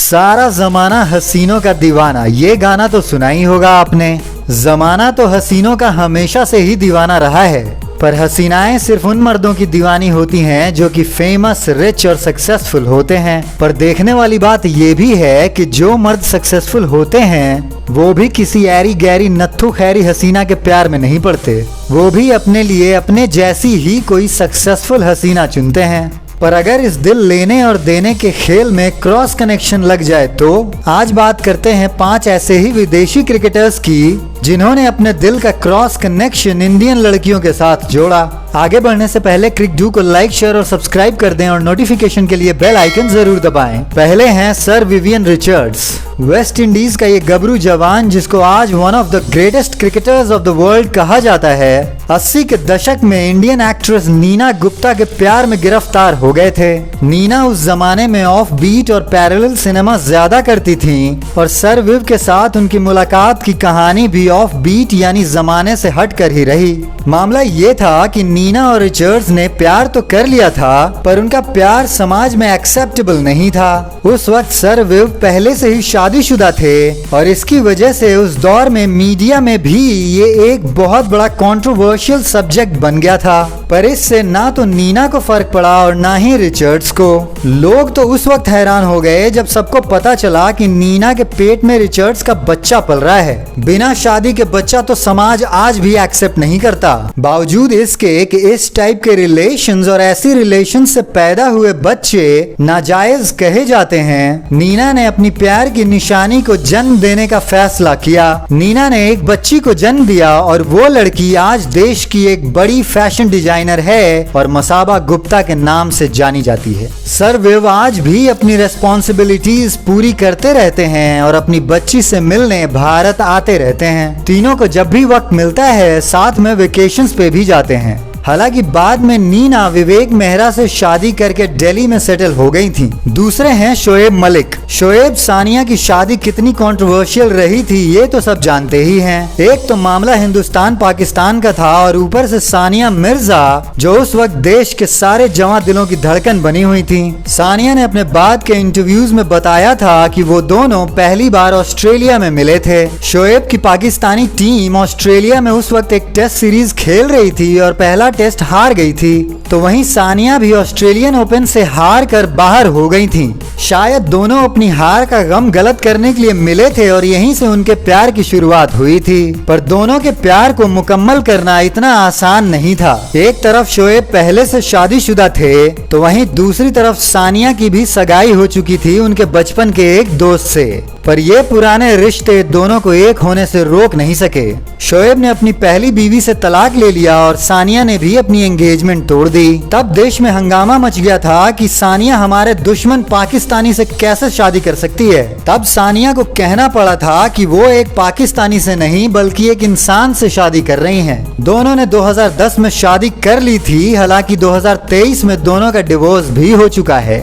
सारा जमाना हसीनों का दीवाना, ये गाना तो सुना ही होगा आपने। जमाना तो हसीनों का हमेशा से ही दीवाना रहा है, पर हसीनाएं सिर्फ उन मर्दों की दीवानी होती हैं जो कि फेमस, रिच और सक्सेसफुल होते हैं। पर देखने वाली बात ये भी है कि जो मर्द सक्सेसफुल होते हैं वो भी किसी ऐरी गैरी नत्थु खैरी हसीना के प्यार में नहीं पड़ते। वो भी अपने लिए अपने जैसी ही कोई सक्सेसफुल हसीना चुनते हैं। पर अगर इस दिल लेने और देने के खेल में क्रॉस कनेक्शन लग जाए तो आज बात करते हैं 5 ऐसे ही विदेशी क्रिकेटर्स की जिन्होंने अपने दिल का क्रॉस कनेक्शन इंडियन लड़कियों के साथ जोड़ा। आगे बढ़ने से पहले क्रिकडू को लाइक, शेयर और सब्सक्राइब कर दें और नोटिफिकेशन के लिए बेल आइकन जरूर दबाएं। पहले हैं sir Vivian Richards. West Indies का ये गबरू जवान, जिसको आज one of the greatest cricketers of the world कहा जाता है, 80 के दशक में इंडियन एक्ट्रेस नीना गुप्ता के प्यार में गिरफ्तार हो गए थे। नीना उस जमाने में ऑफ बीट और पैरेलल सिनेमा ज्यादा करती थीं और सर विव के साथ उनकी मुलाकात की कहानी भी ऑफ बीट यानी जमाने से हट कर ही रही। मामला ये था कि नीना और रिचर्ड्स ने प्यार तो कर लिया था, पर उनका प्यार समाज में एक्सेप्टेबल नहीं था। उस वक्त सर विव पहले से ही शादीशुदा थे और इसकी वजह से उस दौर में मीडिया में भी ये एक बहुत बड़ा कंट्रोवर्शियल सब्जेक्ट बन गया था। पर इससे ना तो नीना को फर्क पड़ा और ना ही रिचर्ड्स को। लोग तो उस वक्त हैरान हो गए जब सबको पता चला कि नीना के पेट में रिचर्ड्स का बच्चा पल रहा है। बिना शादी के बच्चा तो समाज आज भी एक्सेप्ट नहीं करता। बावजूद इसके कि इस टाइप के रिलेशंस और ऐसी रिलेशन से पैदा हुए बच्चे नाजायज कहे जाते हैं, नीना ने अपनी प्यार की निशानी को जन्म देने का फैसला किया। नीना ने एक बच्ची को जन्म दिया और वो लड़की आज देश की एक बड़ी फैशन डिजाइनर है और मसाबा गुप्ता के नाम से जानी जाती है। सर विव आज भी अपनी रेस्पॉन्सिबिलिटीज पूरी करते रहते हैं और अपनी बच्ची से मिलने भारत आते रहते हैं। तीनों को जब भी वक्त मिलता है साथ में वेकेशंस पे भी जाते हैं। हालांकि बाद में नीना विवेक मेहरा से शादी करके दिल्ली में सेटल हो गई थी। दूसरे हैं शोएब मलिक। शोएब सानिया की शादी कितनी कंट्रोवर्शियल रही थी ये तो सब जानते ही हैं। एक तो मामला हिंदुस्तान पाकिस्तान का था और ऊपर से सानिया मिर्जा, जो उस वक्त देश के सारे जवां दिलों की धड़कन बनी हुई थी। सानिया ने अपने बाद के इंटरव्यूज में बताया था कि वो दोनों पहली बार ऑस्ट्रेलिया में मिले थे। शोएब की पाकिस्तानी टीम ऑस्ट्रेलिया में उस वक्त एक टेस्ट सीरीज खेल रही थी और पहला टेस्ट हार गई थी, तो वहीं सानिया भी ऑस्ट्रेलियन ओपन से हार कर बाहर हो गई थी। शायद दोनों अपनी हार का गम गलत करने के लिए मिले थे और यहीं से उनके प्यार की शुरुआत हुई थी। पर दोनों के प्यार को मुकम्मल करना इतना आसान नहीं था। एक तरफ शोएब पहले से शादीशुदा थे, तो वहीं दूसरी तरफ सानिया की भी सगाई हो चुकी थी उनके बचपन के एक दोस्त से। पर ये पुराने रिश्ते दोनों को एक होने से रोक नहीं सके। शोएब ने अपनी पहली बीवी से तलाक ले लिया और सानिया ने भी अपनी एंगेजमेंट तोड़ दी। तब देश में हंगामा मच गया था कि सानिया हमारे दुश्मन पाकिस्तानी से कैसे शादी कर सकती है। तब सानिया को कहना पड़ा था कि वो एक पाकिस्तानी से नहीं बल्कि एक इंसान से शादी कर रही हैं। दोनों ने 2010 में शादी कर ली थी। हालांकि 2023 में दोनों का डिवोर्स भी हो चुका है।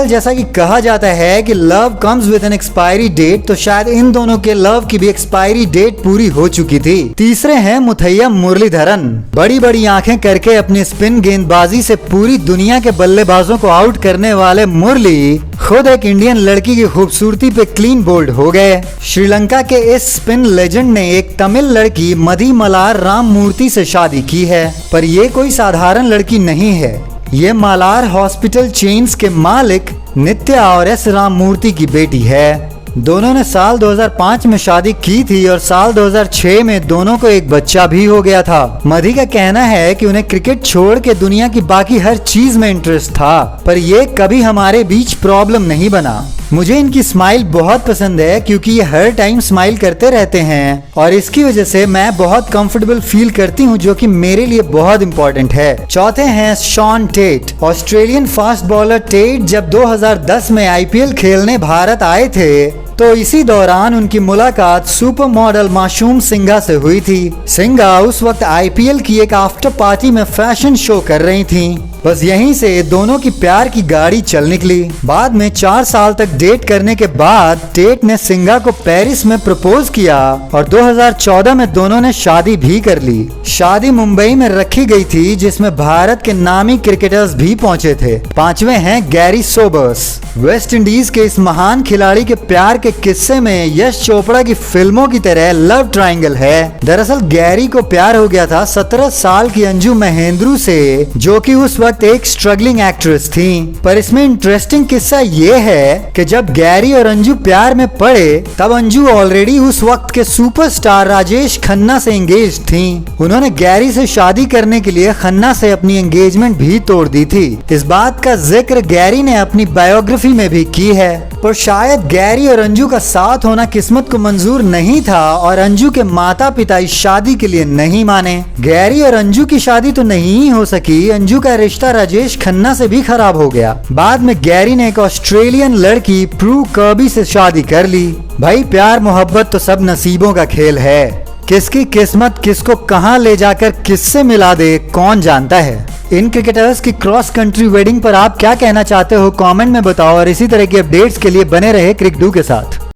जैसा कि कहा जाता है कि love comes with an expiry date, तो शायद इन दोनों के लव की भी एक्सपायरी डेट पूरी हो चुकी थी। तीसरे हैं मुथैया मुरलीधरन। बड़ी बड़ी आंखें करके अपनी स्पिन गेंदबाजी से पूरी दुनिया के बल्लेबाजों को आउट करने वाले मुरली खुद एक इंडियन लड़की की खूबसूरती पे क्लीन बोल्ड हो गए। श्रीलंका के इस स्पिन लेजेंड ने एक तमिल लड़की मधीमलार राममूर्ति से शादी की है। पर ये कोई साधारण लड़की नहीं है, ये मालार हॉस्पिटल चेन्स के मालिक नित्या और एस राममूर्ति की बेटी है। दोनों ने साल 2005 में शादी की थी और साल 2006 में दोनों को एक बच्चा भी हो गया था। मधी का कहना है कि उन्हें क्रिकेट छोड़ के दुनिया की बाकी हर चीज में इंटरेस्ट था, पर ये कभी हमारे बीच प्रॉब्लम नहीं बना। मुझे इनकी स्माइल बहुत पसंद है क्योंकि ये हर टाइम स्माइल करते रहते हैं और इसकी वजह से मैं बहुत कंफर्टेबल फील करती हूँ, जो कि मेरे लिए बहुत इंपॉर्टेंट है। चौथे हैं Shaun Tait. Australian fast bowler Tait जब 2010 में IPL खेलने भारत आए थे, तो इसी दौरान उनकी मुलाकात सुपर मॉडल मासूम सिंघा से हुई थी। सिंघा उस वक्त IPL की एक आफ्टर पार्टी में फैशन शो कर रही थी। बस यहीं से दोनों की प्यार की गाड़ी चल निकली। बाद में 4 साल तक डेट करने के बाद टेट ने सिंगा को पेरिस में प्रपोज किया और 2014 में दोनों ने शादी भी कर ली। शादी मुंबई में रखी गई थी, जिसमें भारत के नामी क्रिकेटर्स भी पहुंचे थे। 5वें हैं गैरी सोबर्स। वेस्ट इंडीज के इस महान खिलाड़ी के प्यार के किस्से में यश चोपड़ा की फिल्मों की तरह लव ट्रायंगल है। दरअसल गैरी को प्यार हो गया था 17 साल की अंजू महेंद्रू से, जो कि उस वक्त एक स्ट्रगलिंग एक्ट्रेस थी। पर इसमें इंटरेस्टिंग किस्सा ये है कि जब गैरी और अंजू प्यार में पड़े तब अंजू ऑलरेडी उस वक्त के सुपरस्टार राजेश खन्ना से एंगेज थी। उन्होंने गैरी से शादी करने के लिए खन्ना से अपनी एंगेजमेंट भी तोड़ दी थी। इस बात का जिक्र गैरी ने अपनी बायोग्राफी में भी की है। पर शायद गैरी और अंजू का साथ होना किस्मत को मंजूर नहीं था और अंजू के माता पिता इस शादी के लिए नहीं माने। गैरी और अंजू की शादी तो नहीं हो सकी। अंजू का रिश्ता राजेश खन्ना से भी खराब हो गया। बाद में गैरी ने एक ऑस्ट्रेलियन लड़की प्रू कर्बी से शादी कर ली। भाई प्यार मोहब्बत तो सब नसीबों का खेल है। किसकी किस्मत किसको कहां ले जाकर किससे मिला दे कौन जानता है। इन क्रिकेटर्स की क्रॉस कंट्री वेडिंग पर आप क्या कहना चाहते हो कमेंट में बताओ और इसी तरह की अपडेट्स के लिए बने रहे क्रिकडू के साथ।